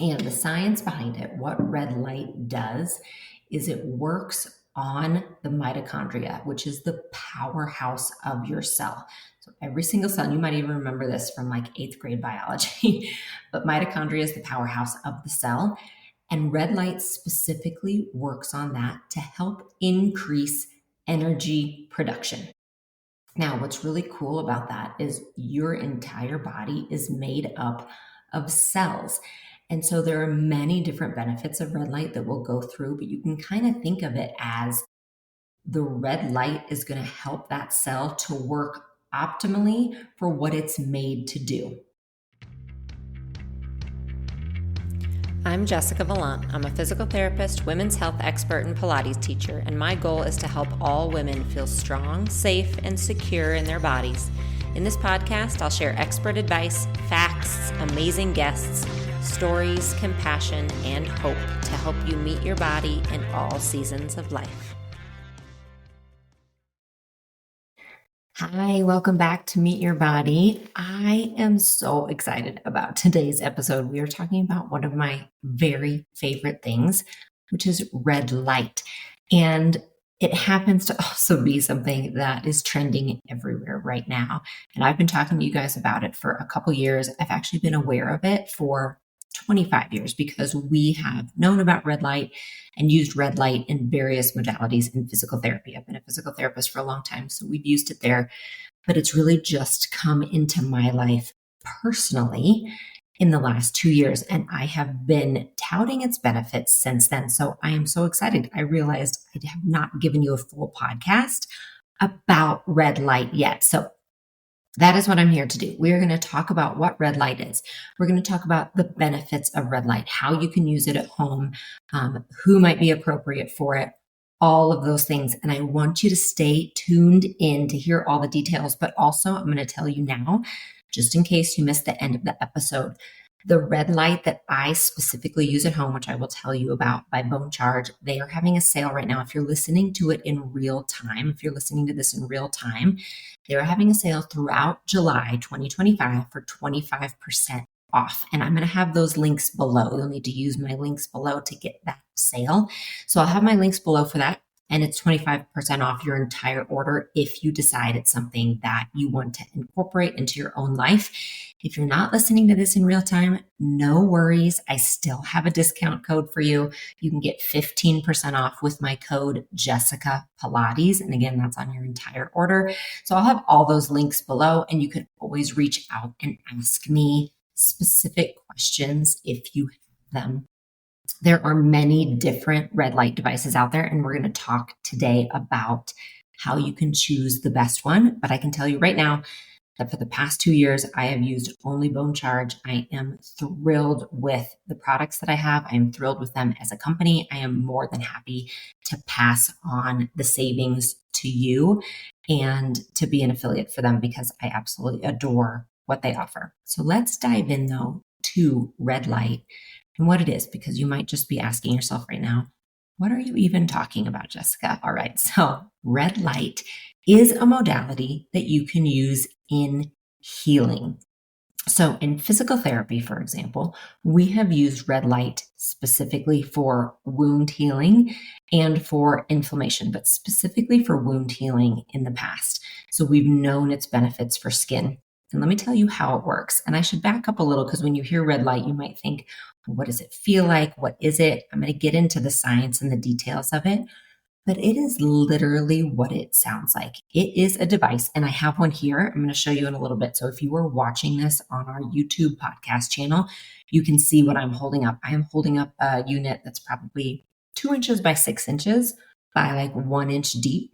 And the science behind it, what red light does is it works on the mitochondria, which is the powerhouse of your cell. So every single cell, you might even remember this from like 8th grade biology, but mitochondria is the powerhouse of the cell. And red light specifically works on that to help increase energy production. Now, what's really cool about that is your entire body is made up of cells. And so there are many different benefits of red light that we'll go through, but you can kind of think of it as the red light is going to help that cell to work optimally for what it's made to do. I'm Jessica Vallant. I'm a physical therapist, women's health expert, and Pilates teacher, and my goal is to help all women feel strong, safe, and secure in their bodies. In this podcast, I'll share expert advice, facts, amazing guests, stories, compassion, and hope to help you meet your body in all seasons of life. Hi, welcome back to Meet Your Body. I am so excited about today's episode. We are talking about one of my very favorite things, which is red light. And it happens to also be something that is trending everywhere right now. And I've been talking to you guys about it for a couple years. I've actually been aware of it for 25 years because we have known about red light and used red light in various modalities in physical therapy. I've been a physical therapist for a long time, so we've used it there, but it's really just come into my life personally in the last 2 years, and I have been touting its benefits since then. So I am so excited. I realized I have not given you a full podcast about red light yet. So that is what I'm here to do. We are going to talk about what red light is. We're going to talk about the benefits of red light, how you can use it at home, who might be appropriate for it, all of those things. And I want you to stay tuned in to hear all the details, but also I'm going to tell you now, just in case you missed the end of the episode, the red light that I specifically use at home, which I will tell you about by Bone Charge, they are having a sale right now. If you're listening to it in real time, if you're listening to this in real time, they're having a sale throughout July 2025 for 25% off. And I'm going to have those links below. You'll need to use my links below to get that sale. So I'll have my links below for that. And it's 25% off your entire order if you decide it's something that you want to incorporate into your own life. If you're not listening to this in real time, no worries. I still have a discount code for you. You can get 15% off with my code Jessica Pilates. And again, that's on your entire order. So I'll have all those links below, and you can always reach out and ask me specific questions if you have them. There are many different red light devices out there, and we're going to talk today about how you can choose the best one. But I can tell you right now that for the past 2 years, I have used only Bone Charge. I am thrilled with the products that I have. I am thrilled with them as a company. I am more than happy to pass on the savings to you and to be an affiliate for them because I absolutely adore what they offer. So let's dive in though to red light and what it is, because you might just be asking yourself right now, what are you even talking about, Jessica? All right. So red light is a modality that you can use in healing. So in physical therapy, for example, we have used red light specifically for wound healing and for inflammation, but specifically for wound healing in the past. So we've known its benefits for skin. And let me tell you how it works. And I should back up a little because when you hear red light, you might think, what does it feel like? What is it? I'm going to get into the science and the details of it, but it is literally what it sounds like. It is a device, and I have one here. I'm going to show you in a little bit. So if you are watching this on our YouTube podcast channel, you can see what I'm holding up. I am holding up a unit that's probably 2 inches by 6 inches by like 1 inch deep.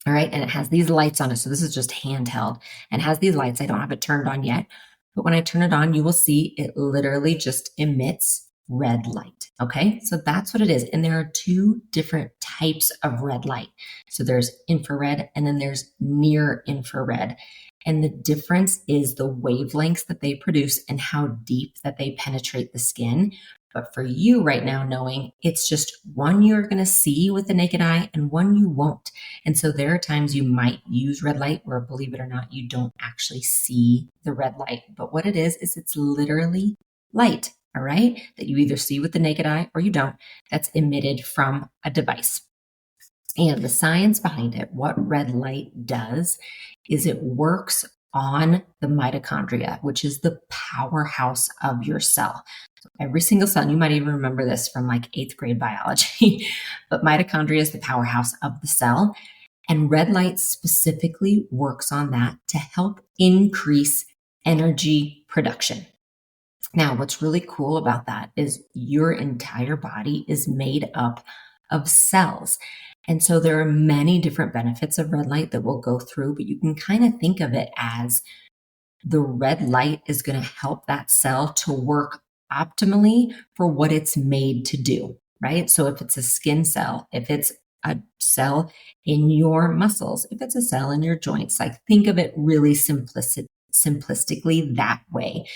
All right. And it has these lights on it. So this is just handheld and has these lights. I don't have it turned on yet, but when I turn it on, you will see it literally just emits red light. Okay. So that's what it is. And there are 2 different types of red light. So there's infrared and then there's near infrared. And the difference is the wavelengths that they produce and how deep that they penetrate the skin. But for you right now, knowing it's just one you're going to see with the naked eye and one you won't. And so there are times you might use red light where, believe it or not, you don't actually see the red light. But what it is it's literally light. all right, that you either see with the naked eye or you don't, that's emitted from a device. And the science behind it, what red light does is it works on the mitochondria, which is the powerhouse of your cell. So every single cell, and you might even remember this from like 8th grade biology, but mitochondria is the powerhouse of the cell. And red light specifically works on that to help increase energy production. Now, what's really cool about that is your entire body is made up of cells. And so there are many different benefits of red light that we'll go through, but you can kind of think of it as the red light is going to help that cell to work optimally for what it's made to do, right? So if it's a skin cell, if it's a cell in your muscles, if it's a cell in your joints, like think of it really simplistically that way,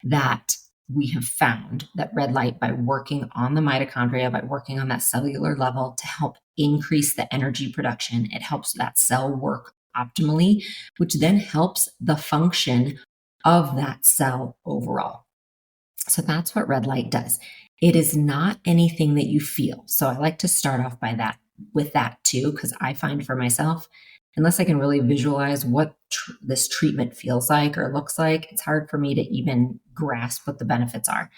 that we have found that red light, by working on the mitochondria, by working on that cellular level to help increase the energy production, it helps that cell work optimally, which then helps the function of that cell overall. So that's what red light does. It is not anything that you feel. So I like to start off by that with that too, because I find for myself, unless I can really visualize what this treatment feels like or looks like, it's hard for me to even grasp what the benefits are.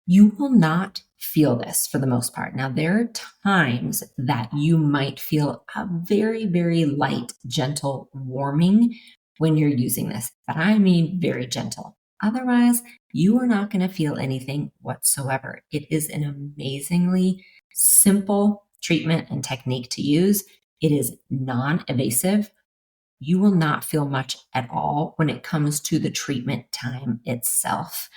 You will not feel this for the most part. Now, there are times that you might feel a very, very light, gentle warming when you're using this, but I mean very gentle. Otherwise, you are not going to feel anything whatsoever. It is an amazingly simple treatment and technique to use. It is non-invasive. You will not feel much at all when it comes to the treatment time itself.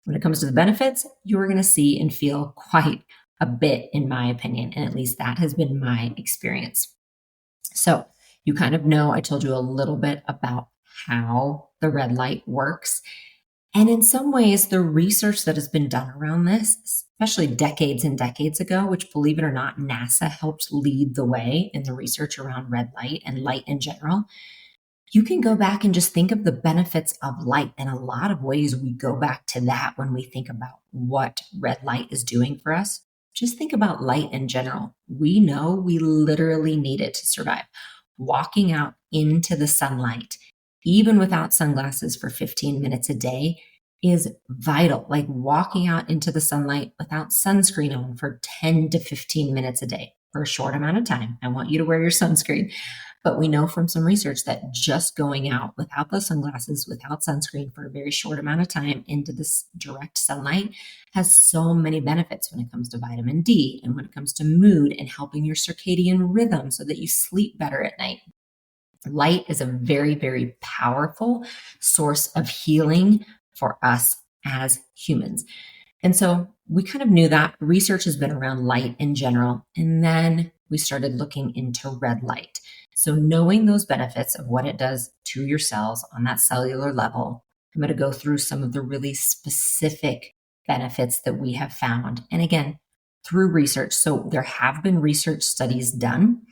When it comes to the benefits, you are going to see and feel quite a bit, in my opinion, and at least that has been my experience. So you kind of know, I told you a little bit about how the red light works. And in some ways, the research that has been done around this, especially decades and decades ago, which, believe it or not, NASA helped lead the way in the research around red light and light in general. You can go back and just think of the benefits of light. In a lot of ways, we go back to that when we think about what red light is doing for us. Just think about light in general. We know we literally need it to survive. Walking out into the sunlight, even without sunglasses, for 15 minutes a day is vital. Like walking out into the sunlight without sunscreen on for 10 to 15 minutes a day for a short amount of time. I want you to wear your sunscreen. But we know from some research that just going out without the sunglasses, without sunscreen for a very short amount of time into this direct sunlight has so many benefits when it comes to vitamin D and when it comes to mood and helping your circadian rhythm so that you sleep better at night. Light is a very, very powerful source of healing for us as humans. And so we kind of knew that. Research has been around light in general. And then we started looking into red light. So knowing those benefits of what it does to your cells on that cellular level, I'm going to go through some of the really specific benefits that we have found. And again, through research. So there have been research studies done.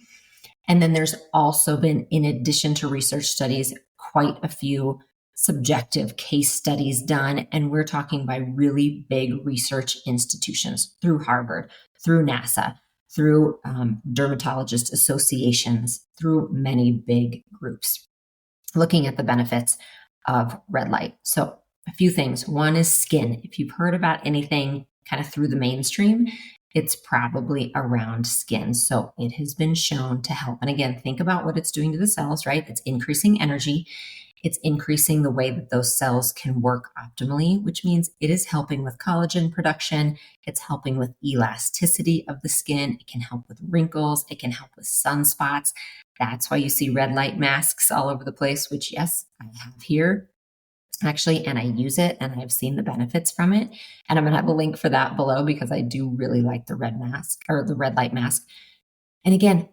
And then there's also been, in addition to research studies, quite a few subjective case studies done. And we're talking by really big research institutions through Harvard, through NASA, through dermatologist associations, through many big groups, looking at the benefits of red light. So a few things. One is skin. If you've heard about anything kind of through the mainstream, it's probably around skin. So it has been shown to help. And again, think about what it's doing to the cells, right? It's increasing energy. It's increasing the way that those cells can work optimally, which means it is helping with collagen production. It's helping with elasticity of the skin. It can help with wrinkles. It can help with sunspots. That's why you see red light masks all over the place, which, yes, I have here actually, and I use it and I've seen the benefits from it. And I'm going to have a link for that below because I do really like the red mask or the red light mask. And again,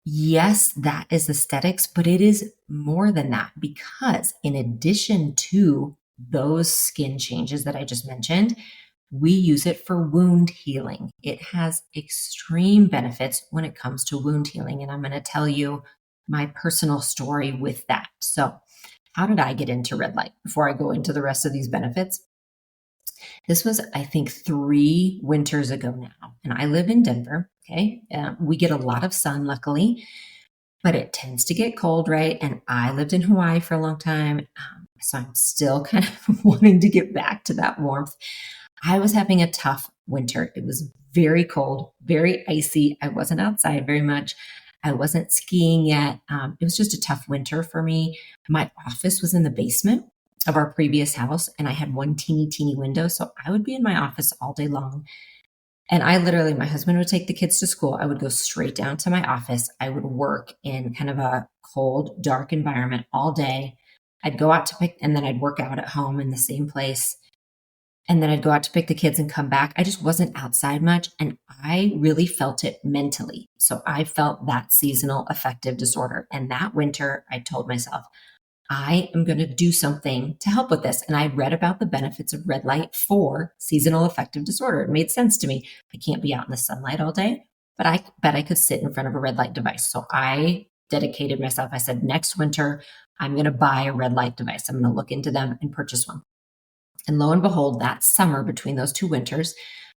yes, that is aesthetics, but it is more than that, because in addition to those skin changes that I just mentioned, we use it for wound healing. It has extreme benefits when it comes to wound healing. And I'm going to tell you my personal story with that. So how did I get into red light before I go into the rest of these benefits? This was, I think, 3 winters ago now. And I live in Denver. Okay. We get a lot of sun, luckily, but it tends to get cold, right? And I lived in Hawaii for a long time. So I'm still kind of wanting to get back to that warmth. I was having a tough winter. It was very cold, very icy. I wasn't outside very much. I wasn't skiing yet. It was just a tough winter for me. My office was in the basement of our previous house, and I had one teeny window. So I would be in my office all day long. And I literally, my husband would take the kids to school. I would go straight down to my office. I would work in kind of a cold, dark environment all day. I'd go out to pick, and then I'd work out at home in the same place. And then I'd go out to pick the kids and come back. I just wasn't outside much. And I really felt it mentally. So I felt that seasonal affective disorder. And that winter, I told myself, I am going to do something to help with this. And I read about the benefits of red light for seasonal affective disorder. It made sense to me. I can't be out in the sunlight all day, but I bet I could sit in front of a red light device. So I dedicated myself. I said, next winter, I'm going to buy a red light device. I'm going to look into them and purchase one. And lo and behold, that summer between those 2 winters,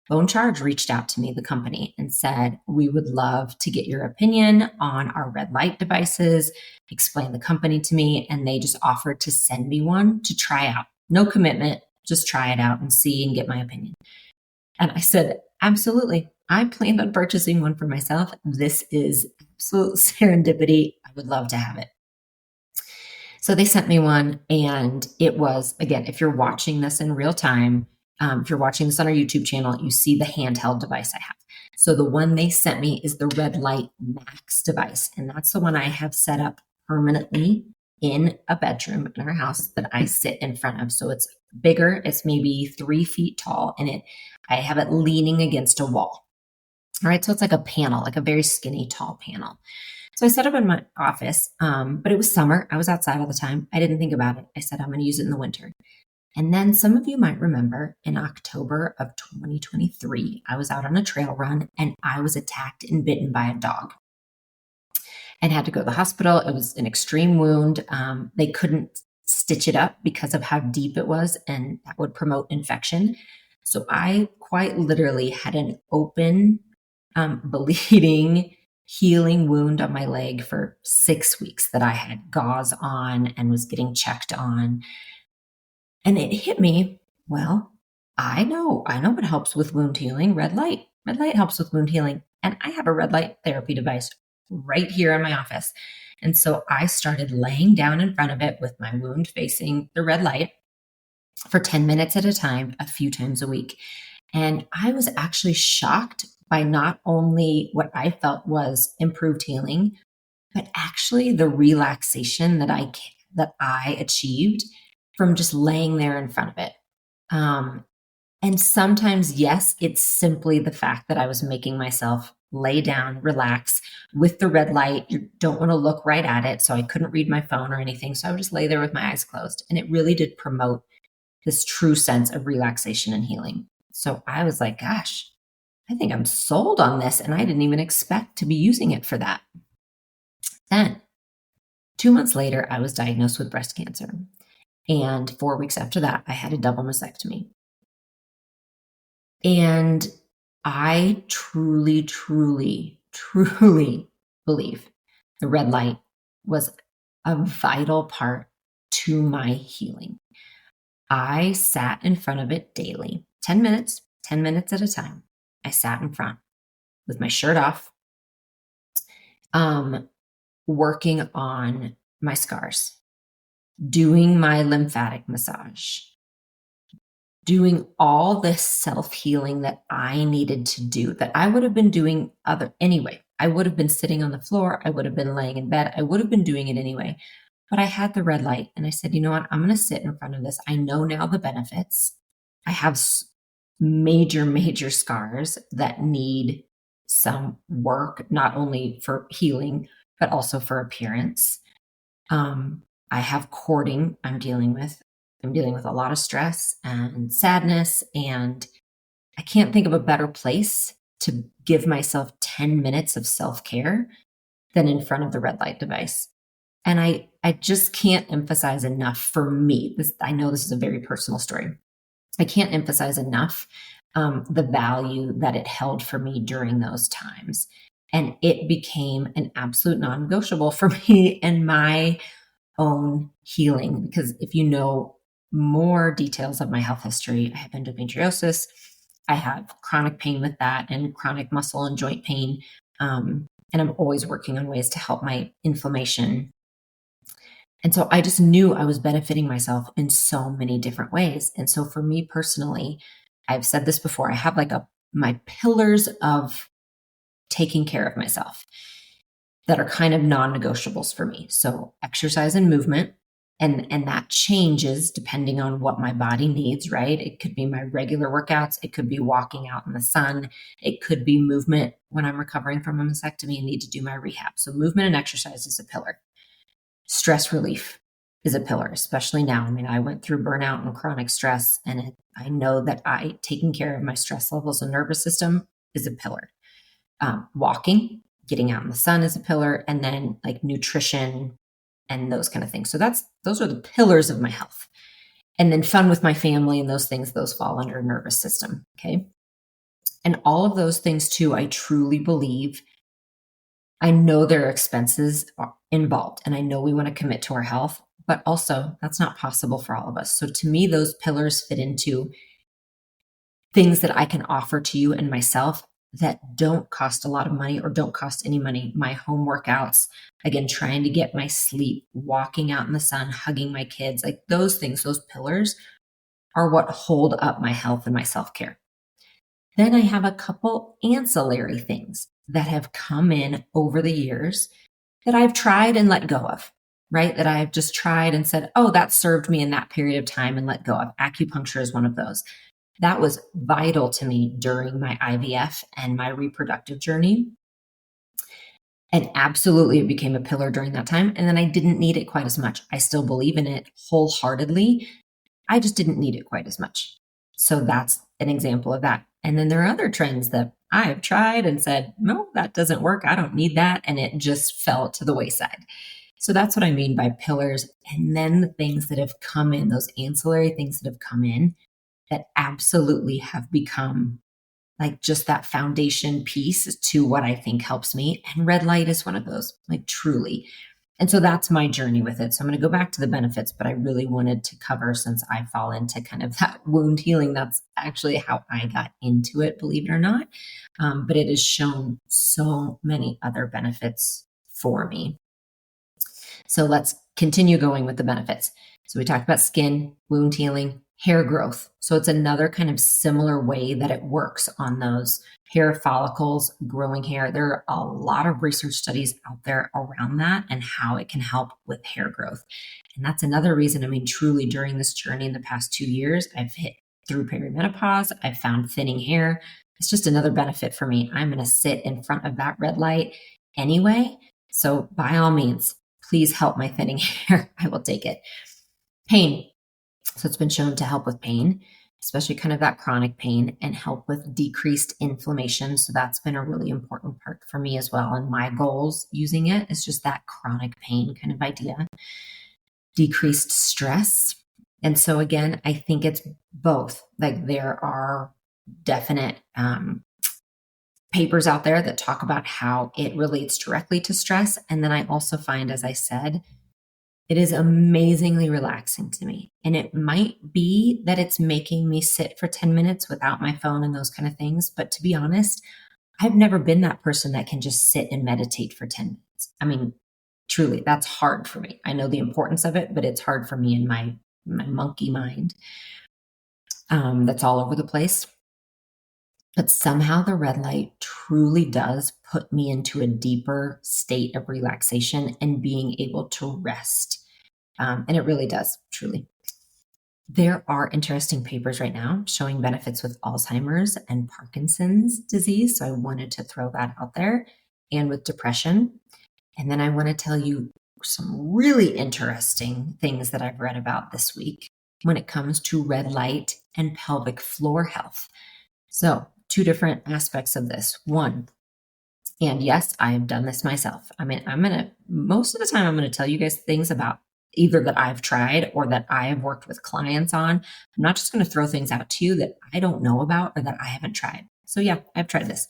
Bone Charge reached out to me, the company, and said, we would love to get your opinion on our red light devices, explain the company to me. And they just offered to send me one to try out. No commitment, just try it out and see and get my opinion. And I said, absolutely. I planned on purchasing one for myself. This is absolute serendipity. I would love to have it. So they sent me one, and it was, again, if you're watching this in real time, if you're watching this on our YouTube channel, you see the handheld device I have. So the one they sent me is the Red Light Max device. And that's the one I have set up permanently in a bedroom in our house that I sit in front of. So it's bigger. It's maybe 3 feet tall, and I have it leaning against a wall. All right. So it's like a panel, like a very skinny, tall panel. So I set up in my office, but it was summer. I was outside all the time. I didn't think about it. I said, I'm going to use it in the winter. And then some of you might remember in October of 2023, I was out on a trail run and I was attacked and bitten by a dog and had to go to the hospital. It was an extreme wound. They couldn't stitch it up because of how deep it was, and that would promote infection. So I quite literally had an open, bleeding, healing wound on my leg for 6 weeks that I had gauze on and was getting checked on. And it hit me, well, I know what helps with wound healing. Red light helps with wound healing. And I have a red light therapy device right here in my office. And so I started laying down in front of it with my wound facing the red light for 10 minutes at a time, a few times a week. And I was actually shocked by not only what I felt was improved healing, but actually the relaxation that I achieved from just laying there in front of it. And sometimes, yes, it's simply the fact that I was making myself lay down, relax with the red light. You don't want to look right at it. So I couldn't read my phone or anything. So I would just lay there with my eyes closed. And it really did promote this true sense of relaxation and healing. So I was like, gosh, I think I'm sold on this. And I didn't even expect to be using it for that. Then 2 months later, I was diagnosed with breast cancer. And 4 weeks after that, I had a double mastectomy. And I truly believe the red light was a vital part to my healing. I sat in front of it daily, 10 minutes at a time. I sat in front with my shirt off, working on my scars, doing my lymphatic massage, doing all this self-healing that I needed to do, that I would have been doing anyway. I would have been sitting on the floor. I would have been laying in bed. I would have been doing it anyway. But I had the red light and I said, you know what? I'm going to sit in front of this. I know now the benefits. I have major scars that need some work, not only for healing, but also for appearance. I have cording I'm dealing with. I'm dealing with a lot of stress and sadness, and I can't think of a better place to give myself 10 minutes of self-care than in front of the red light device. And I just can't emphasize enough for me. I know this is a very personal story. I can't emphasize enough the value that it held for me during those times. And it became an absolute non-negotiable for me and my own healing. Because if you know more details of my health history, I have endometriosis, I have chronic pain with that, and chronic muscle and joint pain. And I'm always working on ways to help my inflammation. And so I just knew I was benefiting myself in so many different ways. And so for me personally, I've said this before, I have like my pillars of taking care of myself that are kind of non-negotiables for me. So exercise and movement, and that changes depending on what my body needs, right? It could be my regular workouts, it could be walking out in the sun, it could be movement when I'm recovering from a mastectomy and need to do my rehab. So movement and exercise is a pillar. Stress relief is a pillar, especially now. I mean, I went through burnout and chronic stress, and I know that taking care of my stress levels and nervous system is a pillar. Walking, getting out in the sun is a pillar, and then like nutrition and those kind of things. So those are the pillars of my health. And then fun with my family and those things, those fall under nervous system. Okay. And all of those things too, I truly believe, I know there are expenses involved, and I know we want to commit to our health, but also that's not possible for all of us. So to me, those pillars fit into things that I can offer to you and myself that don't cost a lot of money or don't cost any money. My home workouts, again, trying to get my sleep, walking out in the sun, hugging my kids, like those things, those pillars are what hold up my health and my self-care. Then I have a couple ancillary things that have come in over the years that I've tried and let go of, right? That I've just tried and said, oh, that served me in that period of time, and let go of. Acupuncture is one of those. That was vital to me during my IVF and my reproductive journey. And absolutely, it became a pillar during that time. And then I didn't need it quite as much. I still believe in it wholeheartedly. I just didn't need it quite as much. So that's an example of that. And then there are other trends that I have tried and said, no, that doesn't work. I don't need that. And it just fell to the wayside. So that's what I mean by pillars. And then the things that have come in, those ancillary things that have come in, that absolutely have become like just that foundation piece to what I think helps me. And red light is one of those, like truly. And so that's my journey with it. So I'm going to go back to the benefits, but I really wanted to cover, since I fall into kind of that wound healing, that's actually how I got into it, believe it or not. But it has shown so many other benefits for me. So let's continue going with the benefits. So we talked about skin, wound healing, hair growth. So it's another kind of similar way that it works on those hair follicles, growing hair. There are a lot of research studies out there around that and how it can help with hair growth. And that's another reason, I mean, truly during this journey in the past 2 years, I've hit through perimenopause, I've found thinning hair. It's just another benefit for me. I'm going to sit in front of that red light anyway. So by all means, please help my thinning hair. I will take it. Pain. So it's been shown to help with pain, especially kind of that chronic pain, and help with decreased inflammation. So that's been a really important part for me as well. And my goals using it is just that chronic pain kind of idea. Decreased stress. And so again, I think it's both. Like there are definite papers out there that talk about how it relates directly to stress. And then I also find, as I said, it is amazingly relaxing to me. And it might be that it's making me sit for 10 minutes without my phone and those kind of things. But to be honest, I've never been that person that can just sit and meditate for 10 minutes. I mean, truly, that's hard for me. I know the importance of it, but it's hard for me in my monkey mind that's all over the place. But somehow the red light truly does put me into a deeper state of relaxation and being able to rest. And it really does, truly. There are interesting papers right now showing benefits with Alzheimer's and Parkinson's disease. So I wanted to throw that out there, and with depression. And then I want to tell you some really interesting things that I've read about this week when it comes to red light and pelvic floor health. So 2 different aspects of this. One, and yes, I have done this myself. I mean, most of the time I'm going to tell you guys things about either that I've tried or that I have worked with clients on. I'm not just going to throw things out to you that I don't know about or that I haven't tried. So yeah, I've tried this.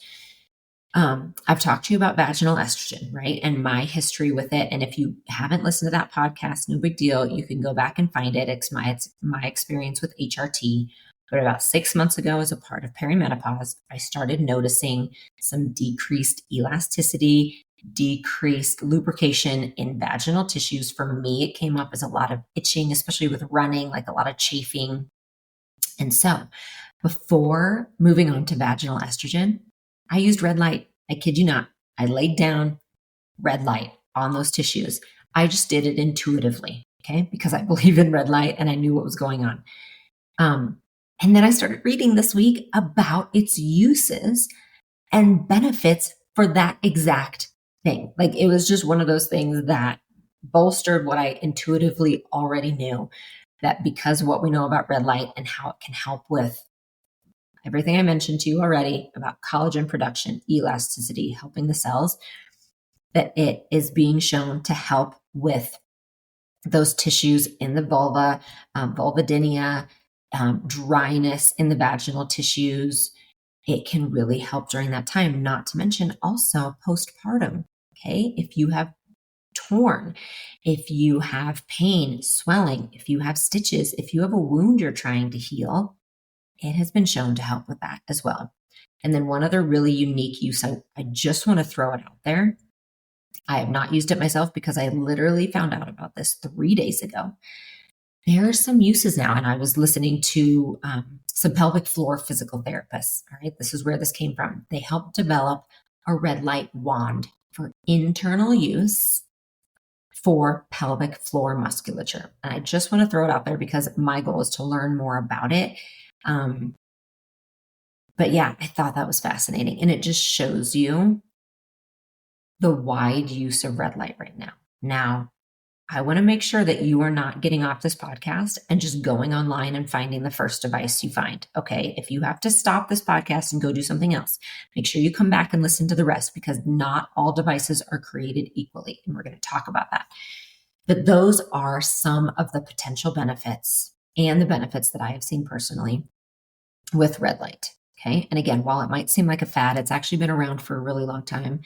I've talked to you about vaginal estrogen, right? And my history with it. And if you haven't listened to that podcast, no big deal. You can go back and find it. It's my experience with HRT. But about 6 months ago, as a part of perimenopause, I started noticing some decreased elasticity, decreased lubrication in vaginal tissues. For me, it came up as a lot of itching, especially with running, like a lot of chafing. And so before moving on to vaginal estrogen, I used red light. I kid you not. I laid down red light on those tissues. I just did it intuitively, okay? Because I believe in red light and I knew what was going on. And then I started reading this week about its uses and benefits for that exact thing. Like it was just one of those things that bolstered what I intuitively already knew, that because of what we know about red light and how it can help with everything I mentioned to you already about collagen production, elasticity, helping the cells, that it is being shown to help with those tissues in the vulva, vulvodynia, dryness in the vaginal tissues. It can really help during that time, not to mention also postpartum. Okay. If you have torn, if you have pain, swelling, if you have stitches, if you have a wound you're trying to heal, it has been shown to help with that as well. And then one other really unique use, I just want to throw it out there. I have not used it myself because I literally found out about this 3 days ago. There are some uses now, and I was listening to some pelvic floor physical therapists. All right, this is where this came from. They helped develop a red light wand for internal use for pelvic floor musculature. And I just want to throw it out there because my goal is to learn more about it. But yeah, I thought that was fascinating. And it just shows you the wide use of red light right now. Now, I want to make sure that you are not getting off this podcast and just going online and finding the first device you find. Okay. If you have to stop this podcast and go do something else, make sure you come back and listen to the rest, because not all devices are created equally. And we're going to talk about that. But those are some of the potential benefits and the benefits that I have seen personally with red light. Okay. And again, while it might seem like a fad, it's actually been around for a really long time,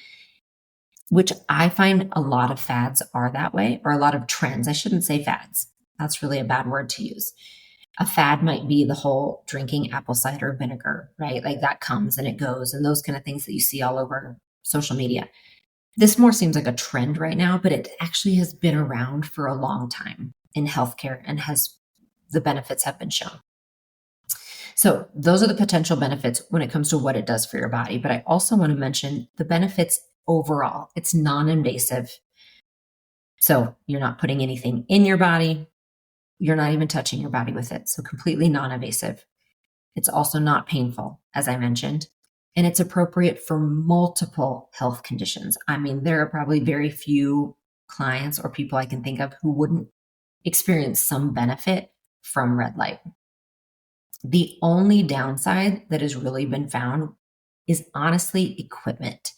which I find a lot of fads are that way, or a lot of trends. I shouldn't say fads. That's really a bad word to use. A fad might be the whole drinking apple cider vinegar, right? Like that comes and it goes, and those kind of things that you see all over social media. This more seems like a trend right now, but it actually has been around for a long time in healthcare and the benefits have been shown. So those are the potential benefits when it comes to what it does for your body. But I also want to mention the benefits overall. It's non-invasive. So you're not putting anything in your body. You're not even touching your body with it. So completely non-invasive. It's also not painful, as I mentioned, and it's appropriate for multiple health conditions. I mean, there are probably very few clients or people I can think of who wouldn't experience some benefit from red light. The only downside that has really been found is honestly equipment.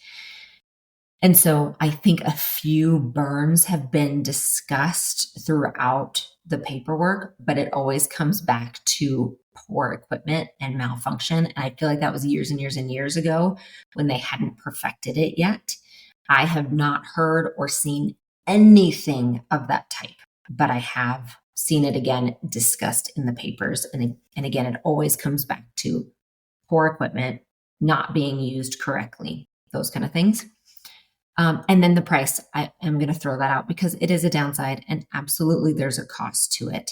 And so I think a few burns have been discussed throughout the paperwork, but it always comes back to poor equipment and malfunction. And I feel like that was years and years and years ago when they hadn't perfected it yet. I have not heard or seen anything of that type, but I have seen it again discussed in the papers. And again, it always comes back to poor equipment, not being used correctly, those kind of things. And then the price, I am going to throw that out because it is a downside and absolutely there's a cost to it.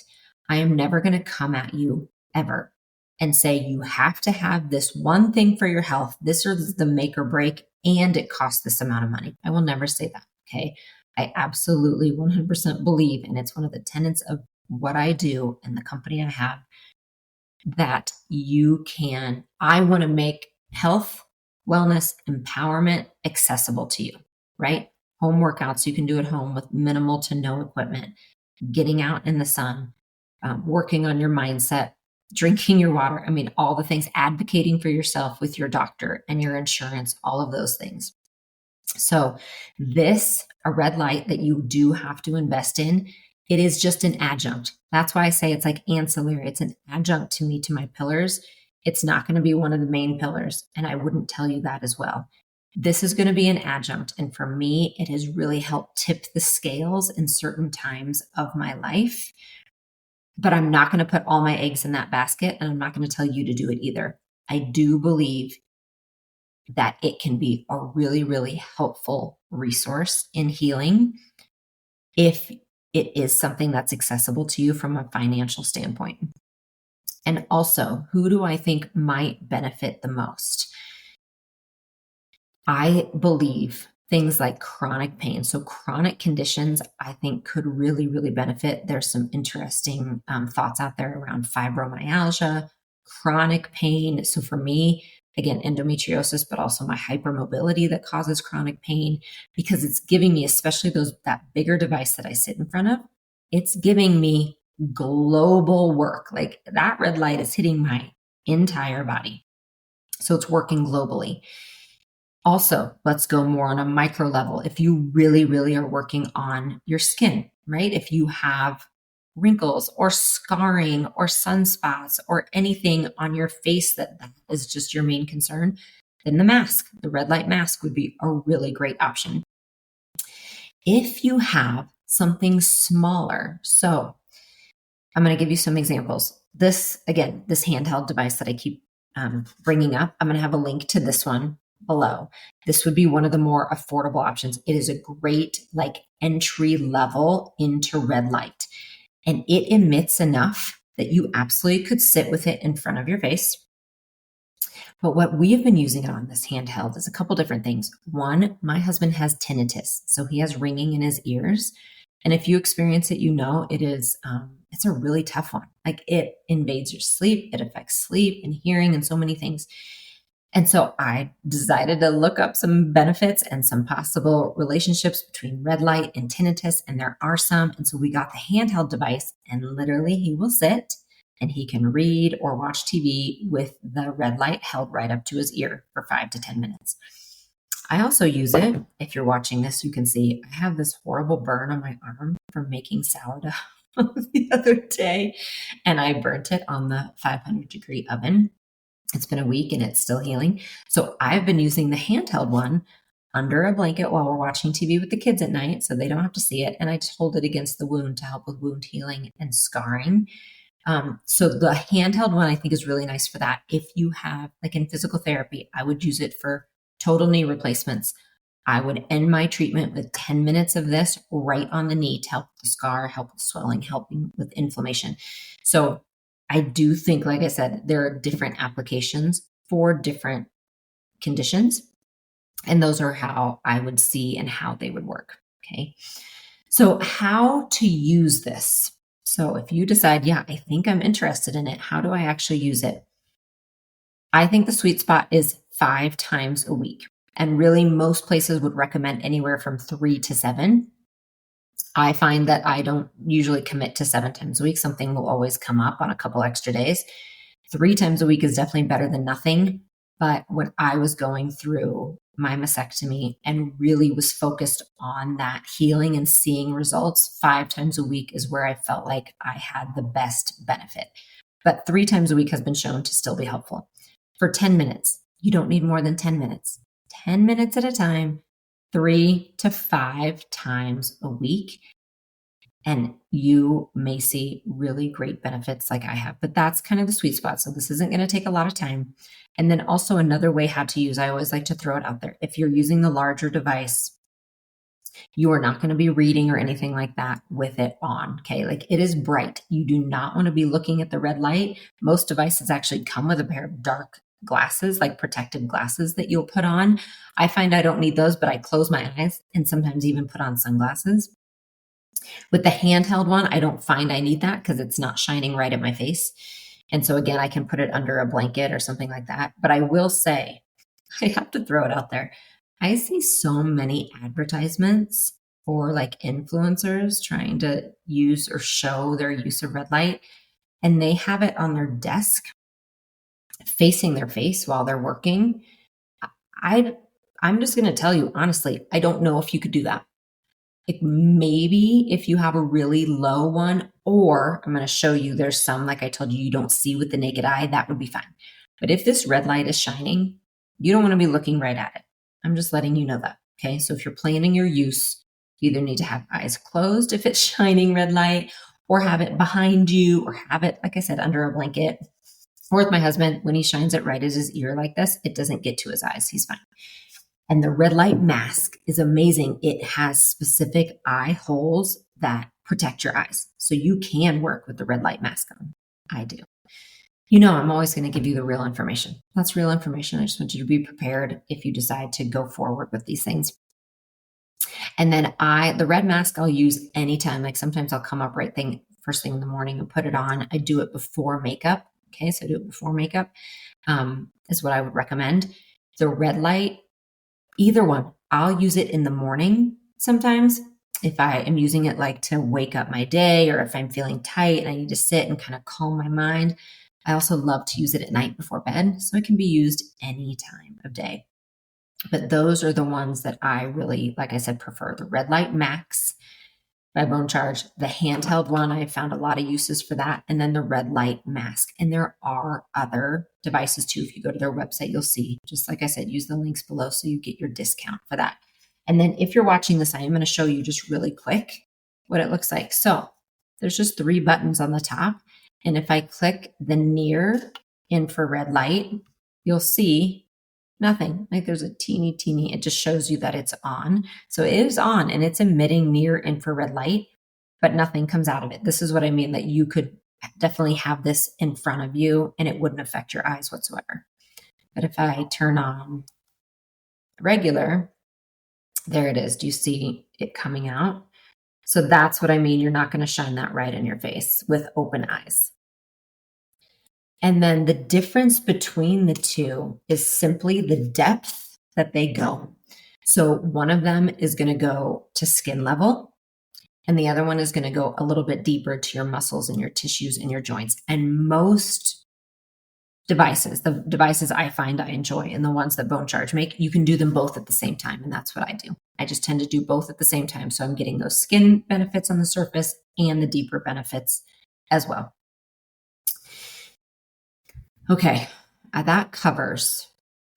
I am never going to come at you ever and say you have to have this one thing for your health. This is the make or break and it costs this amount of money. I will never say that. Okay. I absolutely 100% believe, and it's one of the tenets of what I do and the company I have, that I want to make health, wellness, empowerment accessible to you, right? Home workouts you can do at home with minimal to no equipment, getting out in the sun, working on your mindset, drinking your water. I mean, all the things, advocating for yourself with your doctor and your insurance, all of those things. So a red light that you do have to invest in It is just an adjunct. That's why I say it's like ancillary. It's an adjunct to me, to my pillars. It's not going to be one of the main pillars. And I wouldn't tell you that as well. This is going to be an adjunct. And for me, it has really helped tip the scales in certain times of my life. But I'm not going to put all my eggs in that basket. And I'm not going to tell you to do it either. I do believe that it can be a really, really helpful resource in healing if it is something that's accessible to you from a financial standpoint. And also, who do I think might benefit the most? I believe things like chronic pain. So chronic conditions, I think, could really, really benefit. There's some interesting thoughts out there around fibromyalgia, chronic pain. So for me, again, endometriosis, but also my hypermobility that causes chronic pain, because it's giving me, especially that bigger device that I sit in front of, it's giving me global work. Like that red light is hitting my entire body. So it's working globally. Also, let's go more on a micro level. If you really, really are working on your skin, right? If you have wrinkles or scarring or sunspots or anything on your face that is just your main concern, then the red light mask would be a really great option. If you have something smaller, so I'm going to give you some examples. This handheld device that I keep bringing up, I'm going to have a link to this one below. This would be one of the more affordable options. It is a great entry level into red light, and it emits enough that you absolutely could sit with it in front of your face. But what we have been using it on, this handheld, is a couple different things. One, my husband has tinnitus, so he has ringing in his ears. And if you experience it, it is, it's a really tough one. Like it invades your sleep, it affects sleep and hearing and so many things. And so I decided to look up some benefits and some possible relationships between red light and tinnitus, and there are some. And so we got the handheld device, and literally he will sit and he can read or watch TV with the red light held right up to his ear for 5 to 10 minutes. I also use it. If you're watching this, you can see I have this horrible burn on my arm from making sourdough the other day, and I burnt it on the 500-degree oven. It's been a week and it's still healing. So I've been using the handheld one under a blanket while we're watching TV with the kids at night, so they don't have to see it. And I just hold it against the wound to help with wound healing and scarring. So the handheld one I think is really nice for that. If you have, like in physical therapy, I would use it for total knee replacements. I would end my treatment with 10 minutes of this right on the knee to help the scar, help with swelling, helping with inflammation. So I do think, like I said, there are different applications for different conditions. And those are how I would see and how they would work. Okay. So how to use this. So if you decide, yeah, I think I'm interested in it, how do I actually use it? I think the sweet spot is 5 times a week. And really most places would recommend anywhere from 3 to 7. I find that I don't usually commit to 7 times a week. Something will always come up on a couple extra days. 3 times a week is definitely better than nothing. But when I was going through my mastectomy and really was focused on that healing and seeing results, 5 times a week is where I felt like I had the best benefit. But 3 times a week has been shown to still be helpful. For 10 minutes, you don't need more than 10 minutes. 10 minutes at a time, 3 to 5 times a week. And you may see really great benefits like I have, but that's kind of the sweet spot. So this isn't going to take a lot of time. And then also another way how to use, I always like to throw it out there. If you're using the larger device, you are not going to be reading or anything like that with it on. Okay. Like it is bright. You do not want to be looking at the red light. Most devices actually come with a pair of dark glasses, like protective glasses that you'll put on. I find I don't need those, but I close my eyes and sometimes even put on sunglasses. With the handheld one, I don't find I need that because it's not shining right at my face. And so again, I can put it under a blanket or something like that. But I will say, I have to throw it out there. I see so many advertisements for like influencers trying to use or show their use of red light, and they have it on their desk facing their face while they're working. I'm just going to tell you honestly, I don't know if you could do that. Like maybe if you have a really low one, or I'm going to show you there's some, like I told you, you don't see with the naked eye, that would be fine. But if this red light is shining, you don't want to be looking right at it. I'm just letting you know that. Okay. So if you're planning your use, you either need to have eyes closed if it's shining red light, or have it behind you, or have it, like I said, under a blanket. Or with my husband, when he shines it right at his ear like this, it doesn't get to his eyes. He's fine. And the red light mask is amazing. It has specific eye holes that protect your eyes. So you can work with the red light mask on. I do. You know, I'm always going to give you the real information. That's real information. I just want you to be prepared if you decide to go forward with these things. And then the red mask I'll use anytime. Like sometimes I'll come up first thing in the morning and put it on. I do it before makeup. Okay. So I do it before makeup, is what I would recommend. The red light, either one. I'll use it in the morning sometimes if I am using it like to wake up my day, or if I'm feeling tight and I need to sit and kind of calm my mind. I also love to use it at night before bed, so it can be used any time of day. But those are the ones that I really, like I said, prefer. The Red Light Max by Bone Charge, the handheld one, I found a lot of uses for that, and then the red light mask. And there are other devices too. If you go to their website, you'll see, just like I said, use the links below so you get your discount for that. And then if you're watching this, I am going to show you just really quick what it looks like. So there's just 3 buttons on the top. And if I click the near infrared light, you'll see nothing. Like there's a teeny, it just shows you that it's on. So it is on and it's emitting near infrared light, but nothing comes out of it. This is what I mean, that you could definitely have this in front of you and it wouldn't affect your eyes whatsoever. But if I turn on regular, there it is. Do you see it coming out? So that's what I mean. You're not going to shine that right in your face with open eyes. And then the difference between the two is simply the depth that they go. So one of them is going to go to skin level, and the other one is going to go a little bit deeper to your muscles and your tissues and your joints. And most devices, the devices I find I enjoy and the ones that Bone Charge make, you can do them both at the same time. And that's what I do. I just tend to do both at the same time. So I'm getting those skin benefits on the surface and the deeper benefits as well. Okay, that covers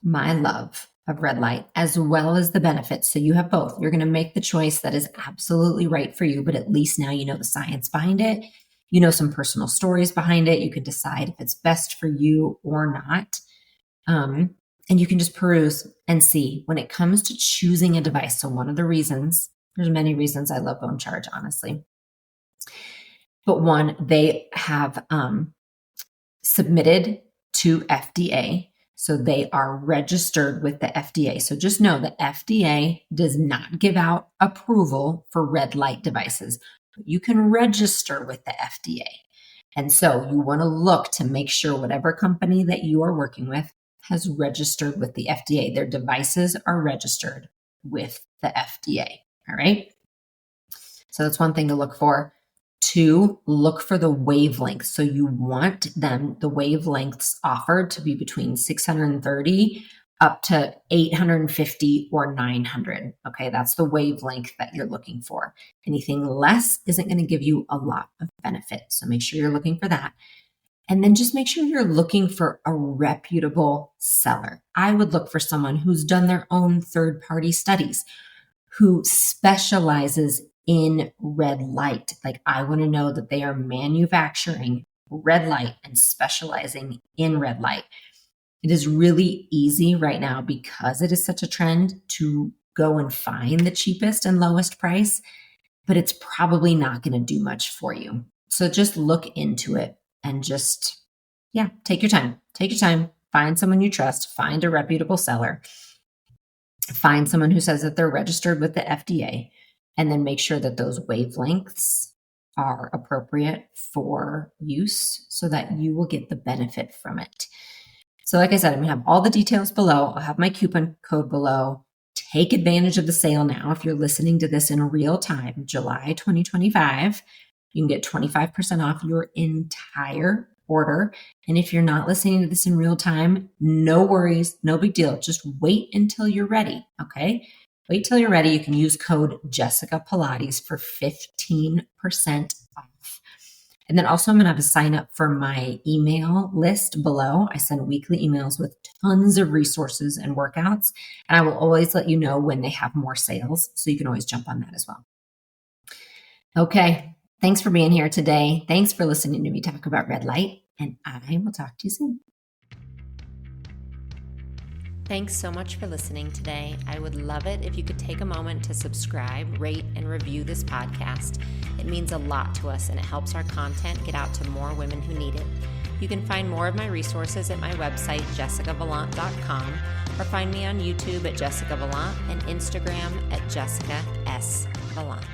my love of red light as well as the benefits. So you have both. You're going to make the choice that is absolutely right for you, but at least now you know the science behind it. You know some personal stories behind it. You can decide if it's best for you or not. And you can just peruse and see when it comes to choosing a device. So one of the reasons, there's many reasons I love Bone Charge, honestly. But one, they have submitted to FDA. So they are registered with the FDA. So just know the FDA does not give out approval for red light devices. You can register with the FDA. And so you want to look to make sure whatever company that you are working with has registered with the FDA. Their devices are registered with the FDA. All right. So that's one thing to look for. 2, look for the wavelength. So you want the wavelengths offered to be between 630 up to 850 or 900. Okay, that's the wavelength that you're looking for. Anything less isn't going to give you a lot of benefit. So make sure you're looking for that. And then just make sure you're looking for a reputable seller. I would look for someone who's done their own third-party studies, who specializes in red light. Like I want to know that they are manufacturing red light and specializing in red light. It is really easy right now because it is such a trend to go and find the cheapest and lowest price, but it's probably not going to do much for you. So just look into it and just, take your time. Take your time. Find someone you trust. Find a reputable seller. Find someone who says that they're registered with the FDA, and then make sure that those wavelengths are appropriate for use so that you will get the benefit from it. So like I said, I'm going to have all the details below. I'll have my coupon code below. Take advantage of the sale now. If you're listening to this in real time, July 2025, you can get 25% off your entire order. And if you're not listening to this in real time, no worries, no big deal. Just wait until you're ready. Okay. Wait till you're ready. You can use code Jessica Pilates for 15% off. And then also I'm going to have to sign up for my email list below. I send weekly emails with tons of resources and workouts, and I will always let you know when they have more sales. So you can always jump on that as well. Okay. Thanks for being here today. Thanks for listening to me talk about red light, and I will talk to you soon. Thanks so much for listening today. I would love it if you could take a moment to subscribe, rate, and review this podcast. It means a lot to us and it helps our content get out to more women who need it. You can find more of my resources at my website, jessicavallant.com, or find me on YouTube at Jessica Vallant and Instagram at Jessica S. Vallant.